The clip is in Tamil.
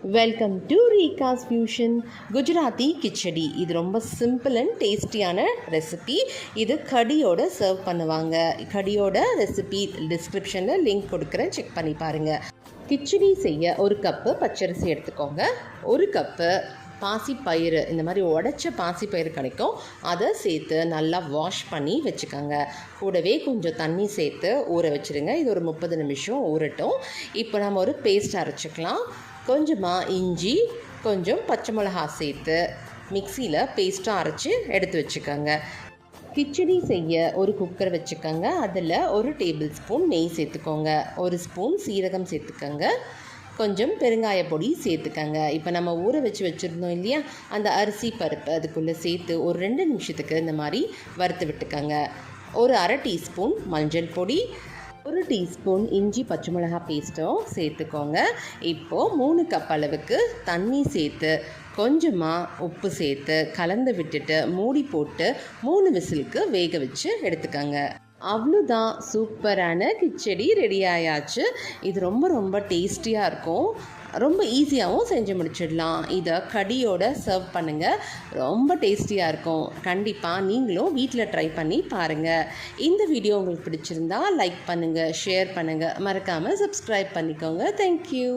வெல்கம் டு ரீகாஸ் ஃபியூஷன். குஜராத்தி கிச்சடி இது ரொம்ப சிம்பிள் அண்ட் டேஸ்டியான ரெசிபி. இது கடியோடு சர்வ் பண்ணுவாங்க. கடியோட ரெசிபி டிஸ்கிரிப்ஷனில் லிங்க் கொடுக்குறேன், செக் பண்ணி பாருங்கள். கிச்சடி செய்ய ஒரு கப்பு பச்சரிசி எடுத்துக்கோங்க. ஒரு கப்பு பாசிப்பயிறு, இந்த மாதிரி உடச்ச பாசிப்பயிறு கிடைக்கும், அதை சேர்த்து நல்லா வாஷ் பண்ணி வச்சுக்கோங்க. கூடவே கொஞ்சம் தண்ணி சேர்த்து ஊற வச்சுருங்க. இது ஒரு 30 நிமிஷம் ஊறட்டும். இப்போ நம்ம ஒரு பேஸ்ட் அரைச்சிக்கலாம். கொஞ்சமாக இஞ்சி, கொஞ்சம் பச்சை மிளகா சேர்த்து மிக்சியில் பேஸ்ட்டாக அரைச்சி எடுத்து வச்சுக்கோங்க. கிச்சடி செய்ய ஒரு குக்கர் வச்சுக்கோங்க. அதில் ஒரு டேபிள் ஸ்பூன் நெய் சேர்த்துக்கோங்க. ஒரு ஸ்பூன் சீரகம் சேர்த்துக்கோங்க. கொஞ்சம் பெருங்காய பொடி சேர்த்துக்கோங்க. இப்போ நம்ம ஊற வச்சுருந்தோம் இல்லையா, அந்த அரிசி பருப்பு அதுக்குள்ளே சேர்த்து ஒரு 2 நிமிஷத்துக்கு இந்த மாதிரி வறுத்து விட்டுக்கோங்க. ஒரு அரை டீஸ்பூன் மஞ்சள் பொடி, ஒரு டீஸ்பூன் இஞ்சி பச்சை மிளகாய் பேஸ்ட்டும் சேர்த்துக்கோங்க. இப்போது 3 கப் அளவுக்கு தண்ணி சேர்த்து கொஞ்சமாக உப்பு சேர்த்து கலந்து விட்டுட்டு மூடி போட்டு 3 விசிலுக்கு வேக வச்சு எடுத்துக்கோங்க. அவ்வளோதான், சூப்பரான கிச்சடி ரெடி ஆயாச்சு. இது ரொம்ப ரொம்ப டேஸ்டியாக இருக்கும். ரொம்ப ஈஸியாகவும் செஞ்சு முடிச்சிடலாம். இதை கடியோட சர்வ் பண்ணுங்கள், ரொம்ப டேஸ்டியாக இருக்கும். கண்டிப்பாக நீங்களும் வீட்டில் ட்ரை பண்ணி பாருங்கள். இந்த வீடியோ உங்களுக்கு பிடிச்சிருந்தா லைக் பண்ணுங்கள், ஷேர் பண்ணுங்கள், மறக்காமல் சப்ஸ்கிரைப் பண்ணிக்கோங்க. தேங்க்யூ.